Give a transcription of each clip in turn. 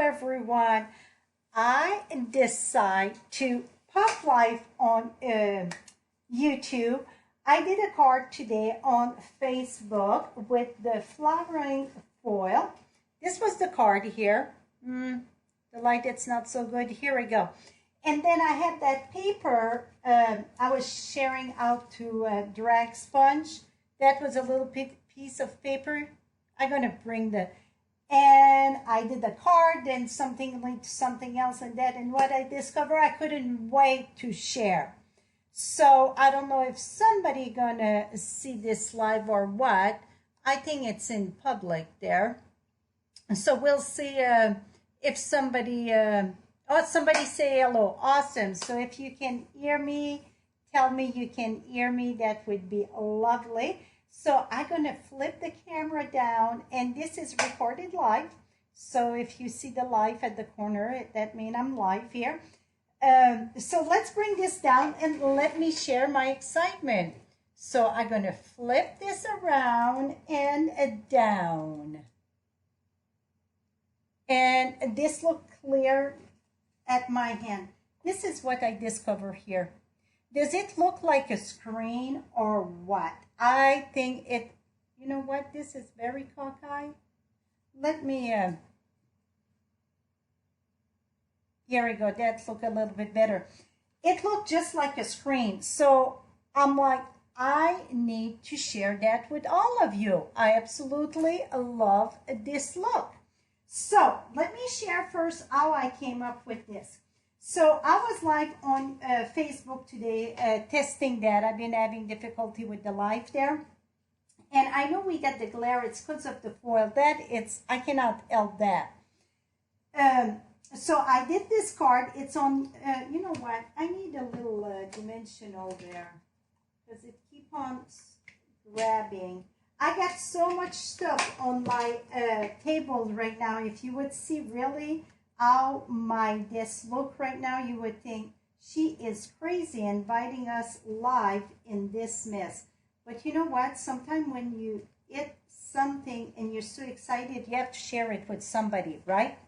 everyone. I decide to pop live on YouTube. I did a card today on Facebook with the flowering foil. This was the card here. The light, it's not so good. Here we go. And then I had that paper I was sharing out to drag sponge. That was a little piece of paper. I'm going to bring the... And I did the card, then something linked to something else and that. And what I discovered, I couldn't wait to share. So I don't know if somebody gonna see this live or what. I think it's in public there. So we'll see if somebody... oh, somebody say hello. Awesome. So if you can hear me, tell me you can hear me. That would be lovely. So I'm going to flip the camera down, and this is recorded live. So if you see the live at the corner, that means I'm live here. So let's bring this down and let me share my excitement. So I'm going to flip this around and down. And this looks clear at my hand. This is what I discover here. Does it look like a screen or what? I think it, you know what? This is very cockeyed. Let me, here we go. That look a little bit better. It looked just like a screen. So I'm like, I need to share that with all of you. I absolutely love this look. So let me share first how I came up with this. So I was live on Facebook today testing that. I've been having difficulty with the live there. And I know we got the glare. It's because of the foil. I cannot help that. So I did this card. It's on, you know what? I need a little dimensional there because it keep on grabbing. I got so much stuff on my table right now. If you would see really how my desk look right now, you would think she is crazy inviting us live in this mess. But you know what? Sometimes when you eat something and you're so excited, you have to share it with somebody, right?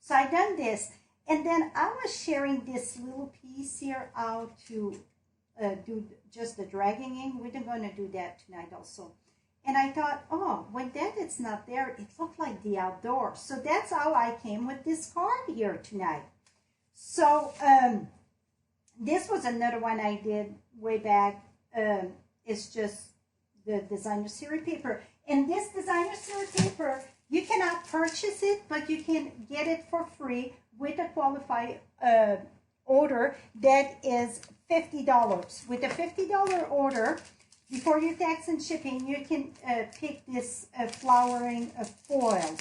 So I done this, and then I was sharing this little piece here how to do just the dragging in. We're going to do that tonight also. And I thought, oh, when that is not there, it looked like the outdoor. So that's how I came with this card here tonight. So this was another one I did way back. It's just the designer series paper. And this designer series paper, you cannot purchase it, but you can get it for free with a qualified order that is $50. With a $50 order, before your tax and shipping, you can pick this flowering foil.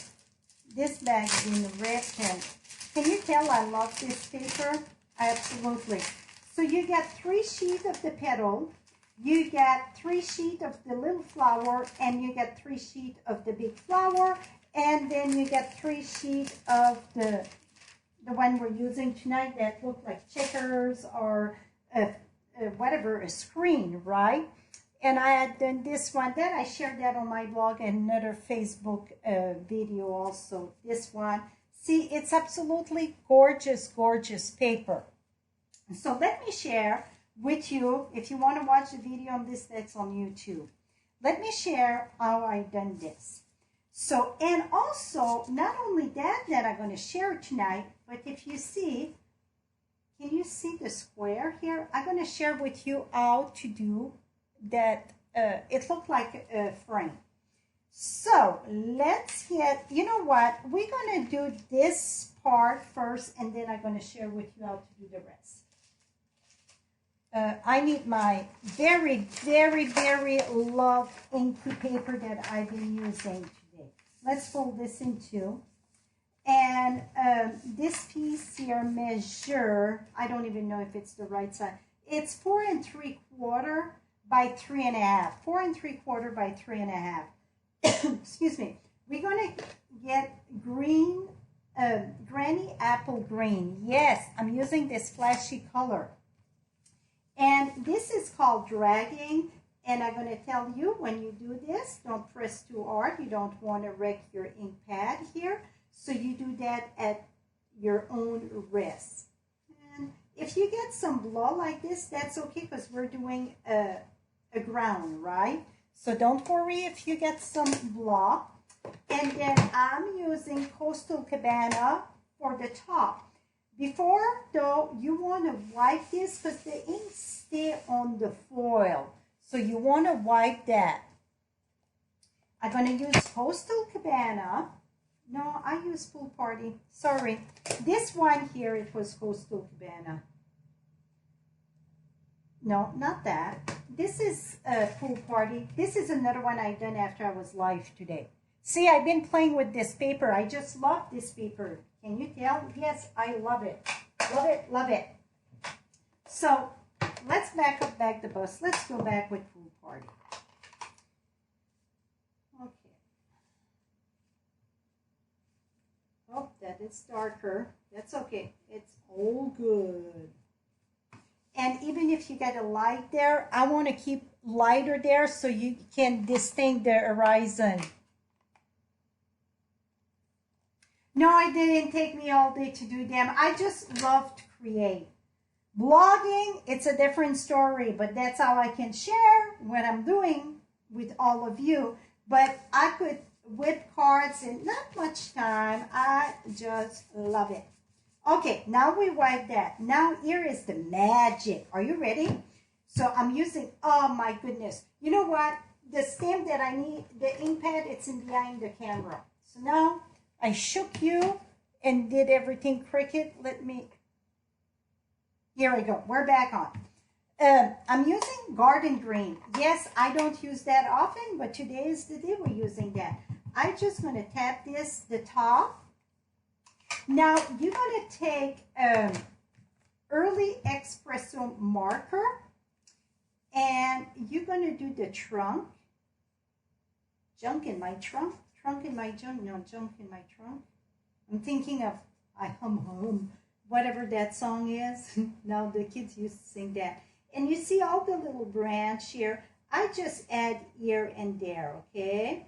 This bag is in red pen. Can you tell I love this paper? Absolutely. So you get 3 sheets of the petal, you get 3 sheets of the little flower, and you get 3 sheets of the big flower, and then you get 3 sheets of the one we're using tonight that look like checkers or whatever, a screen, right? And I had done this one. Then I shared that on my blog and another Facebook video also. This one. See, it's absolutely gorgeous, gorgeous paper. So let me share with you, if you want to watch the video on this, that's on YouTube. Let me share how I done this. So, and also, not only that I'm going to share tonight, but if you see, can you see the square here? I'm going to share with you how to do that. It looked like a frame. So let's get, you know what, we're going to do this part first, and then I'm going to share with you how to do the rest. I need my very, very, very love inky paper that I've been using today. Let's fold this in two. And this piece here measure, I don't even know if it's the right size. It's 4 3/4 by 3 1/2. 4 3/4 by 3 1/2. Excuse me. We're going to get green, granny apple green. Yes, I'm using this flashy color. And this is called dragging. And I'm going to tell you, when you do this, don't press too hard. You don't want to wreck your ink pad here. So you do that at your own risk. And if you get some blood like this, that's okay because we're doing a ground, right? So don't worry if you get some blood. And then I'm using Coastal Cabana for the top. Before though, you want to wipe this because the ink stay on the foil. So you want to wipe that. I'm going to use Coastal Cabana. No, I use Pool Party. Sorry. This one here, it was Coastal Cabana. No, not that. This is Pool Party. This is another one I done after I was live today. See, I've been playing with this paper. I just love this paper. Can you tell? Yes, I love it. Love it, love it. So, let's back the bus. Let's go back with Pool Party. Okay. Oh, that is darker. That's okay. It's all good. And even if you get a light there, I want to keep lighter there so you can distinct the horizon. No, it didn't take me all day to do them. I just love to create. Blogging, it's a different story, but that's how I can share what I'm doing with all of you. But I could, with cards and not much time, I just love it. Okay, now we wipe that. Now here is the magic. Are you ready? So I'm using, oh my goodness. You know what? The stamp that I need, the ink pad, it's in behind the camera. So now I shook you and did everything cricket. Let me, here we go. We're back on. I'm using garden green. Yes, I don't use that often, but today is the day we're using that. I'm just going to tap this, the top. Now, you're going to take early espresso marker and you're going to do the trunk. Junk in my trunk. Trunk in my junk. No, junk in my trunk. I'm thinking of I hum, whatever that song is. Now the kids used to sing that. And you see all the little branch here. I just add here and there, okay?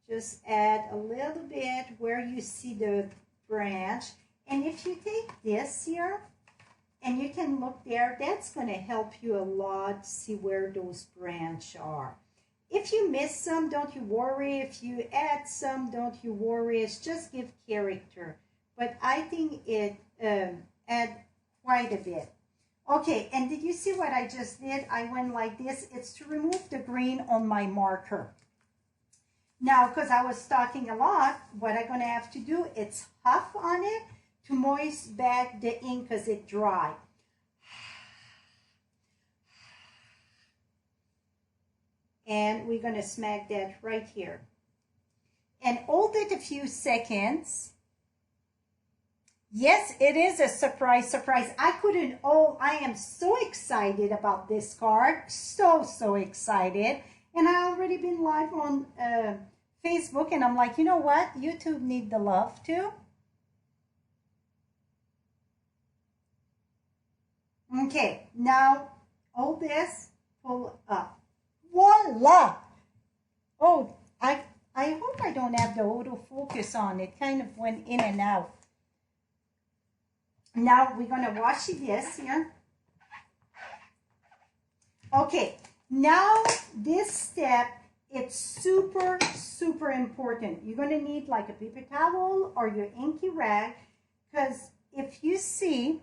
Just add a little bit where you see the branch. And if you take this here, and you can look there, that's going to help you a lot to see where those branches are. If you miss some, don't you worry. If you add some, don't you worry. It's just give character. But I think it add quite a bit. Okay, and did you see what I just did? I went like this. It's to remove the green on my marker. Now, because I was talking a lot, what I'm going to have to do, it's huff on it to moist back the ink because it's dry. And we're going to smack that right here. And hold it a few seconds. Yes, it is a surprise. I couldn't, I am so excited about this card. So excited. And I already been live on Facebook, and I'm like, you know what? YouTube need the love too. Okay, now hold this, pull up. Voila! Oh, I hope I don't have the autofocus on. It kind of went in and out. Now we're going to wash this here. Okay, now this step, it's super important. You're going to need like a paper towel or your inky rag, because if you see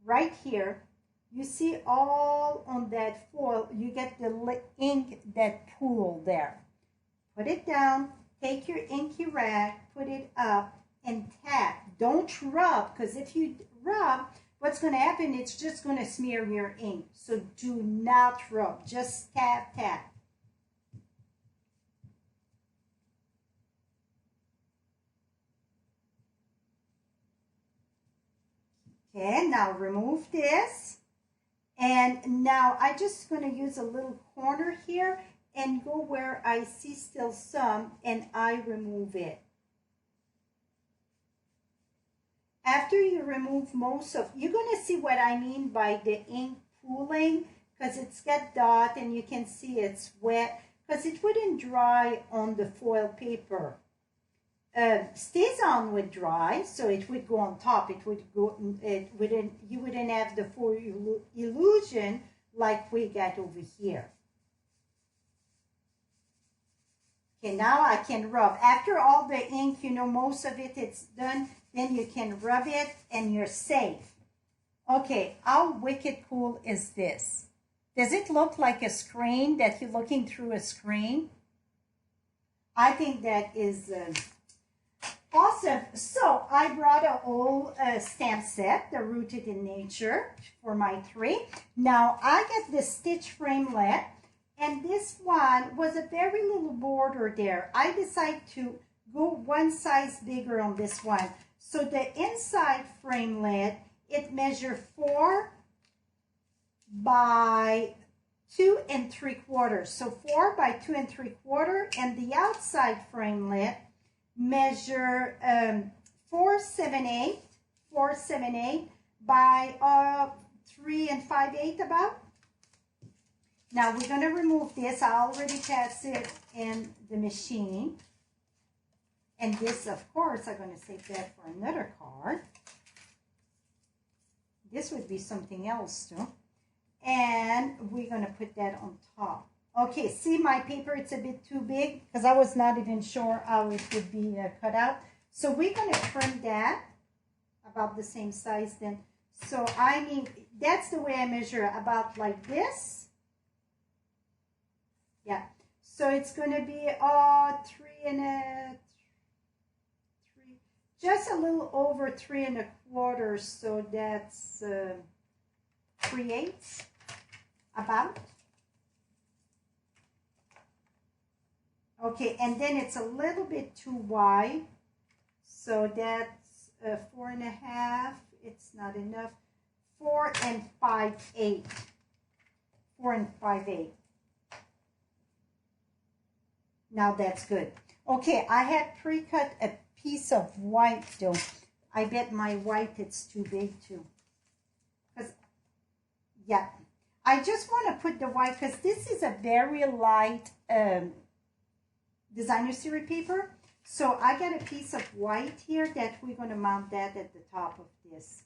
right here, you see all on that foil, you get the ink that pool there. Put it down, take your inky rag, put it up, and tap. Don't rub, because if you rub, what's going to happen, it's just going to smear your ink. So do not rub, just tap. Okay, now remove this. And now I'm just going to use a little corner here and go where I see still some, and I remove it. After you remove most of, you're going to see what I mean by the ink pooling, because it's got dot and you can see it's wet, because it wouldn't dry on the foil paper. stays on with dry, so it would go on top. It would go. It wouldn't. You wouldn't have the full illusion like we got over here. Okay, now I can rub. After all the ink, you know, most of it, it's done. Then you can rub it, and you're safe. Okay, how wicked cool is this? Does it look like a screen that you're looking through a screen? I think that is awesome. So I brought a whole stamp set, the Rooted in Nature, for my 3. Now I get the stitch framelit, and this one was a very little border there. I decided to go one size bigger on this one. So the inside framelit, it measured 4 by 2 3/4. So 4 by 2 3/4, and the outside framelit measure 4/7/8 by 3 5/8 about. Now we're going to remove this. I already passed it in the machine. And this, of course, I'm going to save that for another card. This would be something else too. And we're going to put that on top. Okay, see my paper, it's a bit too big because I was not even sure how it would be cut out. So we're going to trim that about the same size then. So I mean, that's the way I measure, about like this. Yeah, so it's going to be 3, just a little over 3 1/4. So that's 3/8 about. Okay, and then it's a little bit too wide. So that's 4 1/2. It's not enough. 4 5/8. 4 5/8. Now that's good. Okay, I had pre-cut a piece of white though. I bet my white it's too big too. Because, yeah, I just want to put the white because this is a very light designer series paper. So I got a piece of white here that we're going to mount that at the top of this.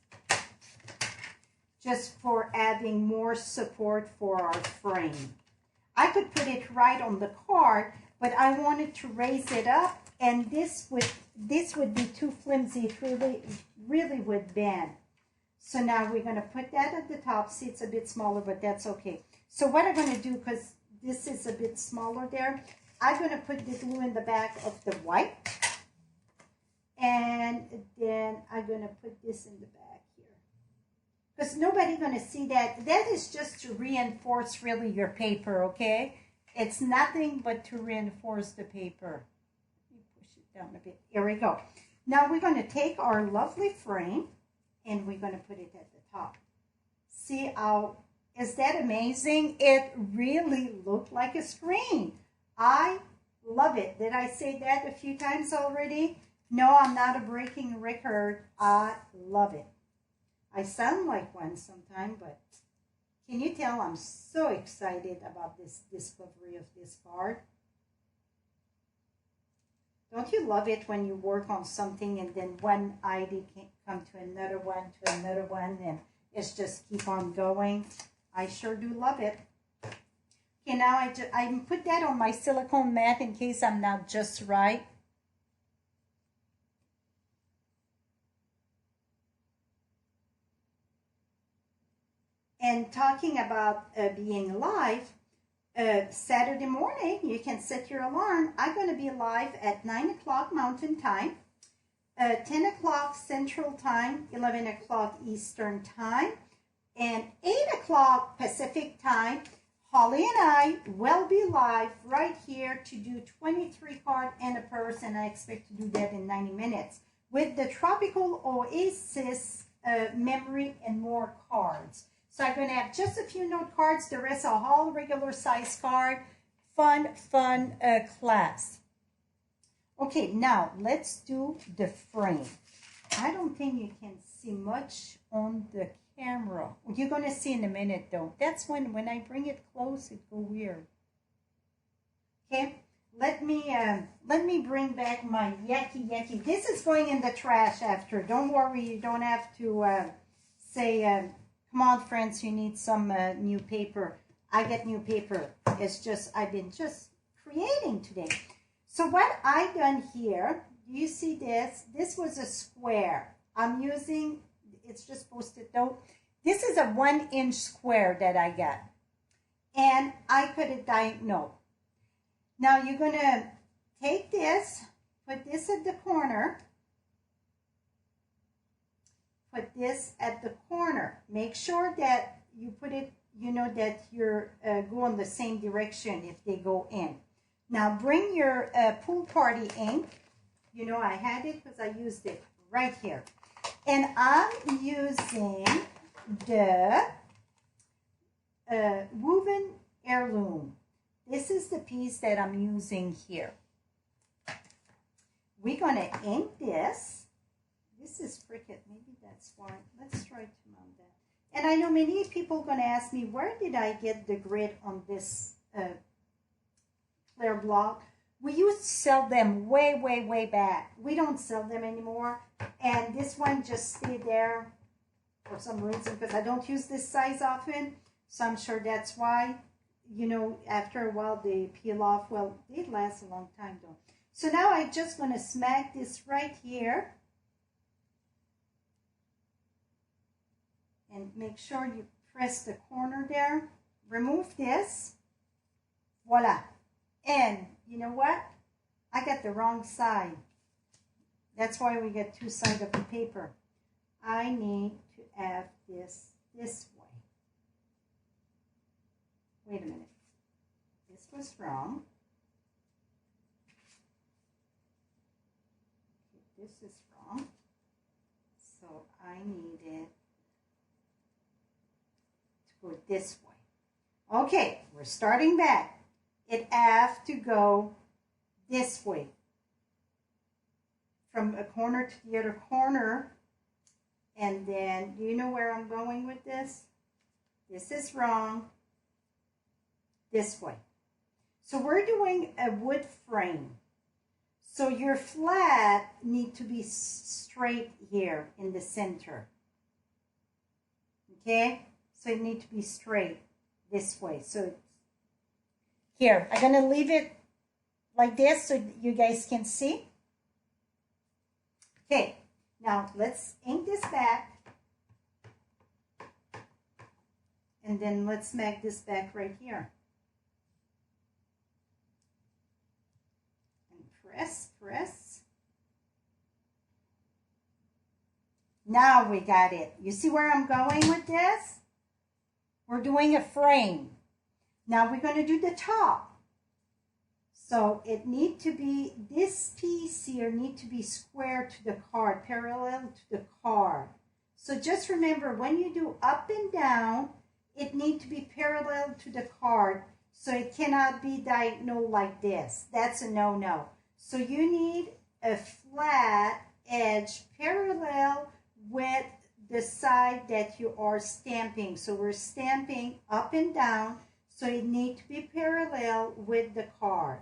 Just for adding more support for our frame. I could put it right on the card, but I wanted to raise it up, and this would be too flimsy. It really would bend. So now we're going to put that at the top. See, it's a bit smaller, but that's okay. So what I'm going to do, because this is a bit smaller there, I'm going to put the glue in the back of the white, and then I'm going to put this in the back here. Because nobody's going to see that. That is just to reinforce really your paper, okay? It's nothing but to reinforce the paper. Let me push it down a bit. Here we go. Now we're going to take our lovely frame and we're going to put it at the top. See how, is that amazing? It really looked like a screen. I love it. Did I say that a few times already? No, I'm not a breaking record. I love it. I sound like one sometime, but can you tell I'm so excited about this discovery of this card? Don't you love it when you work on something and then one idea can come to another one, and it's just keep on going? I sure do love it. Okay, now I put that on my silicone mat in case I'm not just right. And talking about being live, Saturday morning, you can set your alarm. I'm going to be live at 9 o'clock Mountain Time, 10 o'clock Central Time, 11 o'clock Eastern Time, and 8 o'clock Pacific Time. Holly and I will be live right here to do 23 cards and a purse, and I expect to do that in 90 minutes with the Tropical Oasis memory and more cards. So I'm going to have just a few note cards. The rest are all regular size card. Fun class. Okay, now let's do the frame. I don't think you can see much on the camera. You're going to see in a minute though. That's when I bring it close, it go weird. Okay, let me bring back my yucky. This is going in the trash after. Don't worry, you don't have to say, come on, friends, you need some new paper. I get new paper. It's just, I've been just creating today. So what I done here, you see this? This was a square. I'm using, it's just Post-it note. This is a 1-inch square that I got. And I cut it diagonal. Now you're going to take this, put this at the corner. Put this at the corner. Make sure that you put it, you know, that you're going the same direction if they go in. Now bring your pool party ink. You know, I had it because I used it right here. And I'm using the woven heirloom. This is the piece that I'm using here. We're going to ink this. This is Cricut. Maybe that's why. Let's try to mount that. And I know many people are going to ask me, where did I get the grid on this clear block? We used to sell them way back. We don't sell them anymore. And this one just stayed there for some reason because I don't use this size often. So I'm sure that's why. You know, after a while they peel off. Well, they last a long time though. So now I'm just going to smack this right here. And make sure you press the corner there. Remove this. Voila. And you know what? I got the wrong side. That's why we get two sides of the paper. I need to have this way. Wait a minute. This was wrong. Okay, this is wrong. So I need it to go this way. Okay, we're starting back. It has to go this way. From a corner to the other corner. And then, do you know where I'm going with this? This is wrong. This way. So we're doing a wood frame. So your flat need to be straight here in the center. Okay? So it need to be straight this way. So here, I'm going to leave it like this so you guys can see. Okay, now let's ink this back. And then let's make this back right here. And press. Now we got it. You see where I'm going with this? We're doing a frame. Now we're going to do the top. So it need to be, this piece here need to be square to the card, parallel to the card. So just remember, when you do up and down, it need to be parallel to the card. So it cannot be diagonal like this. That's a no-no. So you need a flat edge parallel with the side that you are stamping. So we're stamping up and down. So it need to be parallel with the card.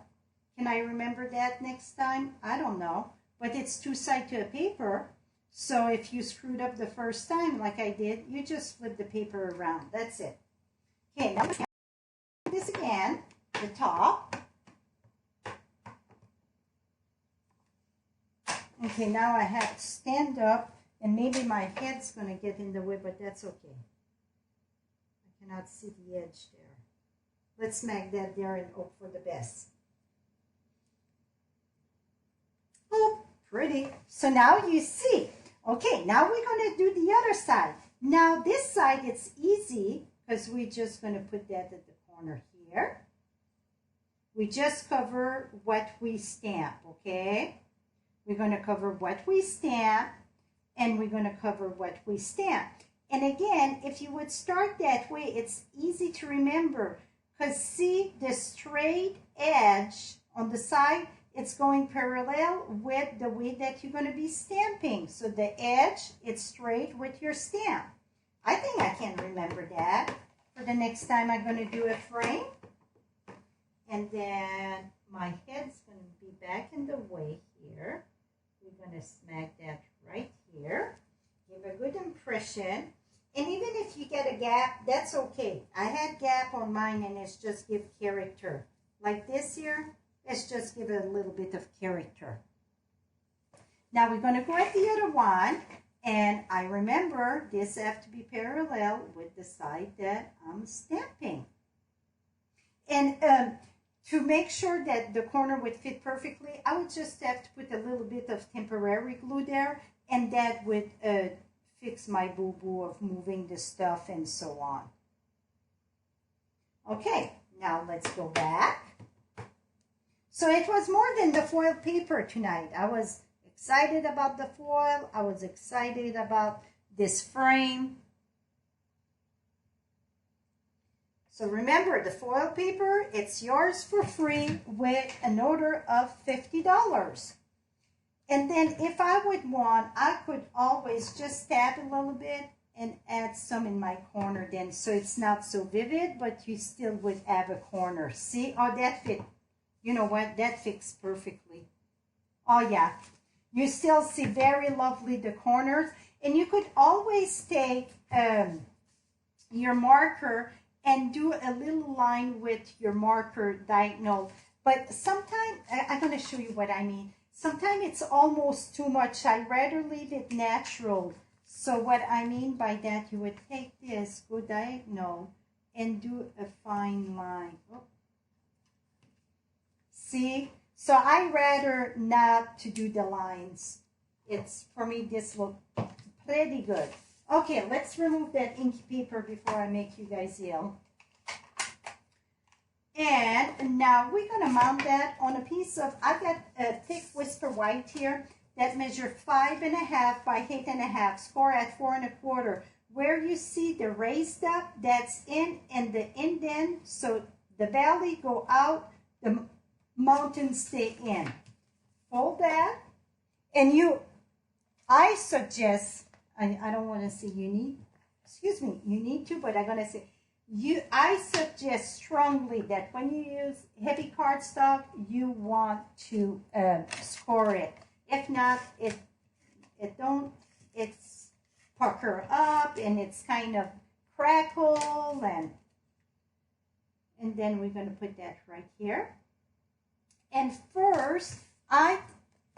Can I remember that next time? I don't know. But it's two sides to a paper. So if you screwed up the first time like I did, you just flip the paper around. That's it. Okay, now do this again. The top. Okay, now I have to stand up. And maybe my head's going to get in the way, but that's okay. I cannot see the edge there. Let's make that there and hope for the best. Oh, pretty. So now you see. Okay, now we're going to do the other side. Now this side, it's easy because we're just going to put that at the corner here. We just cover what we stamp, okay? We're going to cover what we stamp, and we're going to cover what we stamp. And again, if you would start that way, it's easy to remember. Because see, the straight edge on the side, it's going parallel with the way that you're going to be stamping. So the edge, it's straight with your stamp. I think I can remember that for the next time I'm going to do a frame. And then my head's going to be back in the way here. We're going to smack that right here. Give a good impression. And even if you get a gap, that's okay. I had gap on mine and it's just give character. Like this here, let's just give it a little bit of character. Now we're going to go at the other one. And I remember this have to be parallel with the side that I'm stamping. And to make sure that the corner would fit perfectly, I would just have to put a little bit of temporary glue there, and that would fix my boo-boo of moving the stuff and so on. Okay, now let's go back. So it was more than the foil paper tonight. I was excited about the foil. I was excited about this frame. So remember, the foil paper, it's yours for free with an order of $50. And then if I would want, I could always just tap a little bit and add some in my corner then, so it's not so vivid, but you still would have a corner. See? Oh, that fit. You know what? That fits perfectly. Oh, yeah. You still see very lovely the corners. And you could always take your marker and do a little line with your marker diagonal. But sometimes, I'm going to show you what I mean. Sometimes it's almost too much. I'd rather leave it natural. So what I mean by that, you would take this, go diagonal, and do a fine line. Oh. See? So I rather not to do the lines. It's, for me, this look pretty good. Okay, let's remove that ink paper before I make you guys ill. And now we're going to mount that on a piece of, I got a thick Whisper White here that measure 5.5 by 8.5, score at 4 1/4. Where you see the raised up, that's in, and the indent, so the valley go out, the mountains stay in. Fold that, and I suggest, I don't want to say you need, excuse me, you need to, but I'm going to say, I suggest strongly that when you use heavy cardstock, you want to score it. If not, it's pucker up and it's kind of crackle, and then we're going to put that right here. And first, I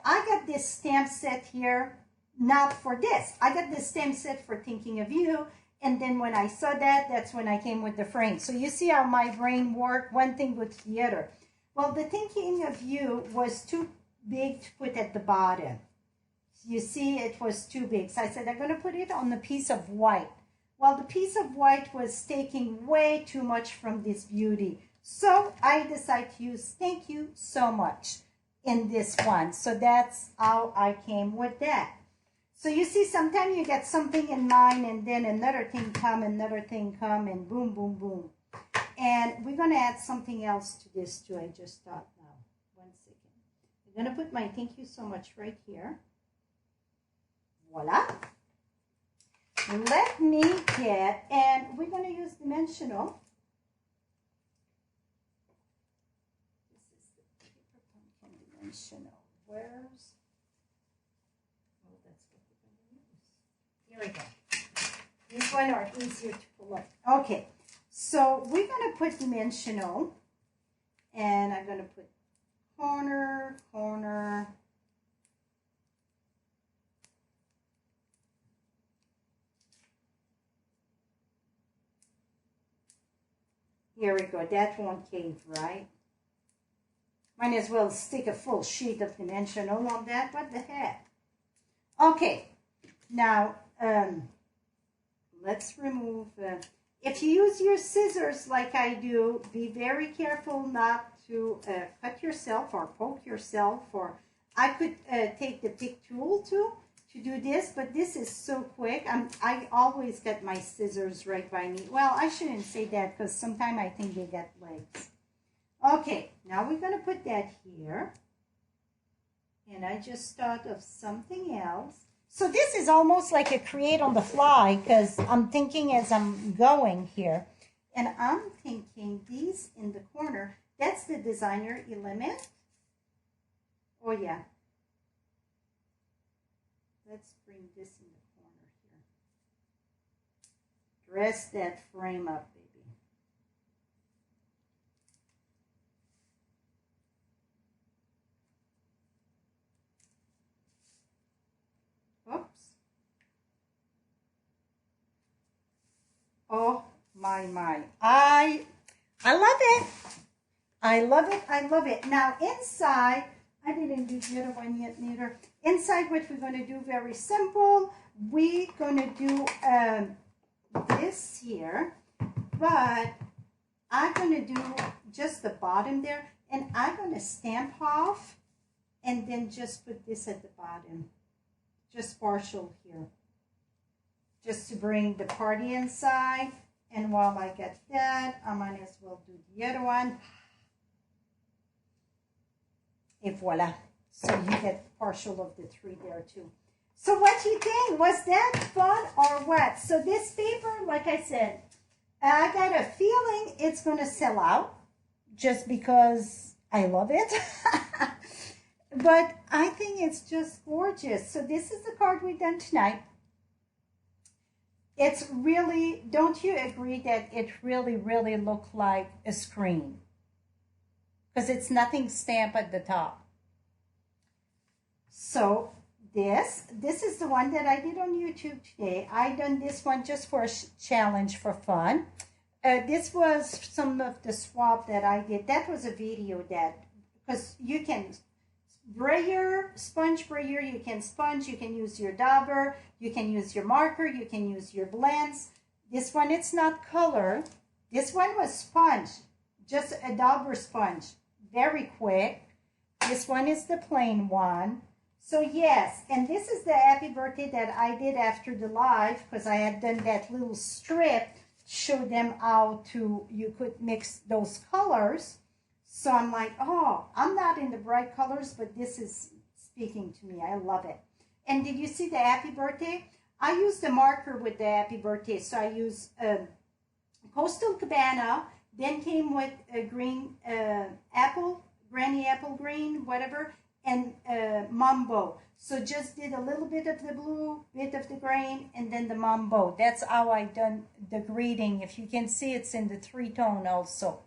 got this stamp set here, not for this. I got this stamp set for Thinking of You. And then when I saw that, that's when I came with the frame. So you see how my brain worked, one thing with the other. Well, the Thinking of You was too big to put at the bottom. You see, it was too big. So I said, I'm going to put it on the piece of white. Well, the piece of white was taking way too much from this beauty. So I decided to use Thank You So Much in this one. So that's how I came with that. So you see, sometimes you get something in mind and then another thing come, and boom, boom, boom. And we're going to add something else to this too. I just thought now. 1 second. I'm going to put my Thank You So Much right here. Voila. Let me get, and we're going to use dimensional. This is the paper pumpkin dimensional. Where's, oh, that's what we're going to use. Here we go. These ones are easier to pull up. Okay, so we're going to put dimensional, and I'm going to put corner, corner. Here we go. That won't cave, right? Might as well stick a full sheet of dimensional on that. What the heck? Okay. Now, let's remove... if you use your scissors like I do, be very careful not to cut yourself or poke yourself. Or I could take the pick tool too to do this, but this is so quick. I always get my scissors right by me. Well, I shouldn't say that because sometimes I think they get legs. Okay, now we're going to put that here. And I just thought of something else. So this is almost like a create on the fly because I'm thinking as I'm going here. And I'm thinking these in the corner, That's the designer element. Oh yeah. Let's bring this in the corner here. Dress that frame up, baby. Oops. Oh my. I love it. I love it. I love it. Now inside, I didn't do the other one yet neither. Inside, what we're going to do, very simple. We're going to do this here, but I'm going to do just the bottom there, and I'm going to stamp off and then just put this at the bottom, just partial here, just to bring the party inside. And while I get that, I might as well do the other one. Et voila. So you get partial of the three there too. So what do you think? Was that fun or what? So this paper, like I said, I got a feeling it's going to sell out just because I love it. But I think it's just gorgeous. So this is the card we've done tonight. It's really, don't you agree that it really looked like a screen? Because it's nothing stamped at the top. So this is the one that I did on YouTube today. I done this one just for a challenge for fun. This was some of the swap that I did. That was a video that, because you can brayer, sponge brayer, you can sponge, you can use your dauber, you can use your marker, you can use your blends. This one, it's not color. This one was sponge, just a dauber sponge, very quick. This one is the plain one. So yes, and this is the happy birthday that I did after the live, because I had done that little strip to show them how to, you could mix those colors. So I'm like, oh, I'm not in the bright colors, but this is speaking to me. I love it. And did you see the happy birthday? I used a marker with the happy birthday. So I used Coastal Cabana, then came with a green apple, granny apple green, whatever, and Mambo. So just did a little bit of the blue, bit of the green, and then the Mambo. That's how I done the greeting. If you can see, it's in the 3-tone also.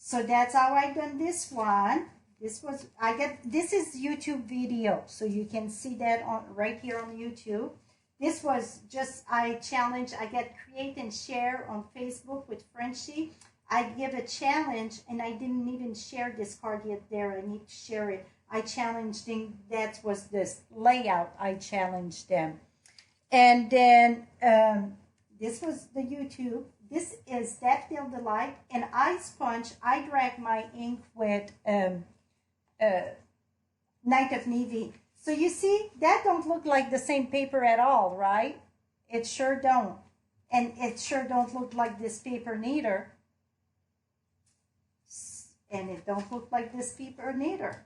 So that's how I done this one. This is YouTube video, so you can see that on right here on YouTube. This was just, I get create and share on Facebook with Frenchie. I give a challenge, and I didn't even share this card yet there. I need to share it. I challenged them. That was this layout. I challenged them. And then this was the YouTube. This is That Feel Delight, and I sponge. I drag my ink with Night of Navy. So you see, that don't look like the same paper at all, right? It sure don't. And it sure don't look like this paper neither. And it don't look like this paper neither.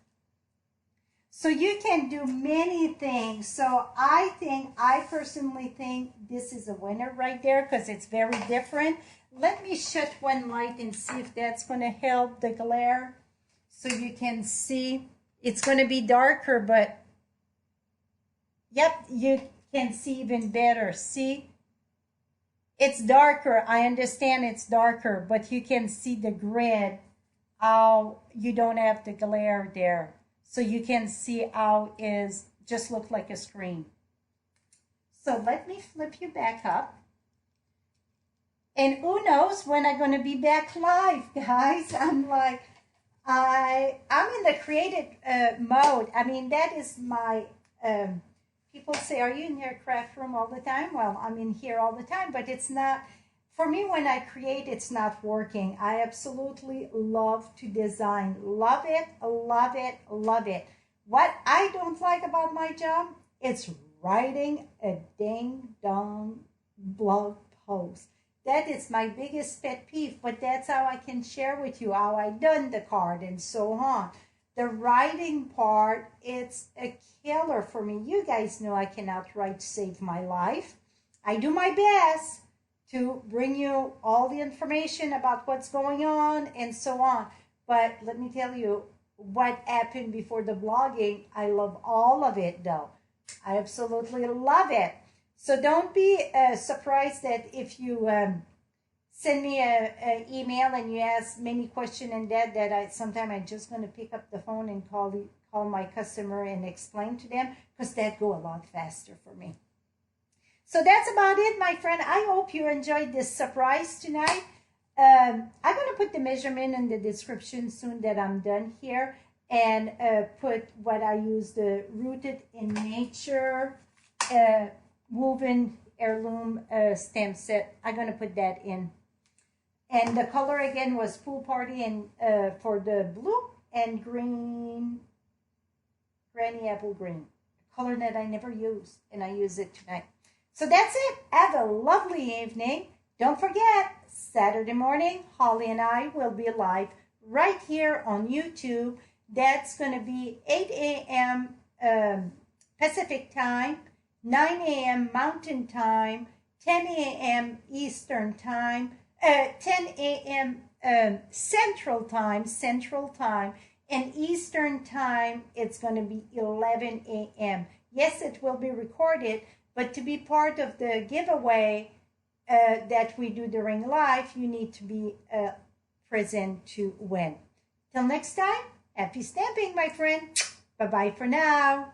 So you can do many things. So I personally think this is a winner right there because it's very different. Let me shut one light and see if that's going to help the glare. So you can see it's going to be darker, but yep, you can see even better. See? It's darker. I understand it's darker, but you can see the grid, how you don't have the glare there. So you can see how is just look like a screen. So let me flip you back up. And who knows when I'm going to be back live, guys. I'm like, I'm in the creative mode. I mean, that is my, people say, are you in your craft room all the time? Well, I'm in here all the time, but it's not, for me, when I create, it's not working. I absolutely love to design. Love it, love it, love it. What I don't like about my job, it's writing a ding-dong blog post. That is my biggest pet peeve, but that's how I can share with you how I done the card and so on. The writing part, it's a killer for me. You guys know I cannot write to save my life. I do my best to bring you all the information about what's going on and so on. But let me tell you what happened before the blogging. I love all of it, though. I absolutely love it. So don't be surprised that if you send me an email and you ask many questions and that I sometimes I'm just going to pick up the phone and call my customer and explain to them, because that go a lot faster for me. So that's about it, my friend. I hope you enjoyed this surprise tonight. I'm going to put the measurement in the description soon that I'm done here, and put what I use, the Rooted in Nature woven heirloom stamp set. I'm going to put that in. And the color again was Pool Party, and for the blue and green, Granny Apple Green, a color that I never used, and I use it tonight. So that's it. Have a lovely evening. Don't forget, Saturday morning, Holly and I will be live right here on YouTube. That's going to be 8 a.m. Pacific time, 9 a.m. Mountain time, 10 a.m. Eastern time, 10 a.m. Central time, and Eastern time, it's going to be 11 a.m. Yes, it will be recorded, but to be part of the giveaway that we do during live, you need to be present to win. Till next time, happy stamping, my friend. Bye-bye for now.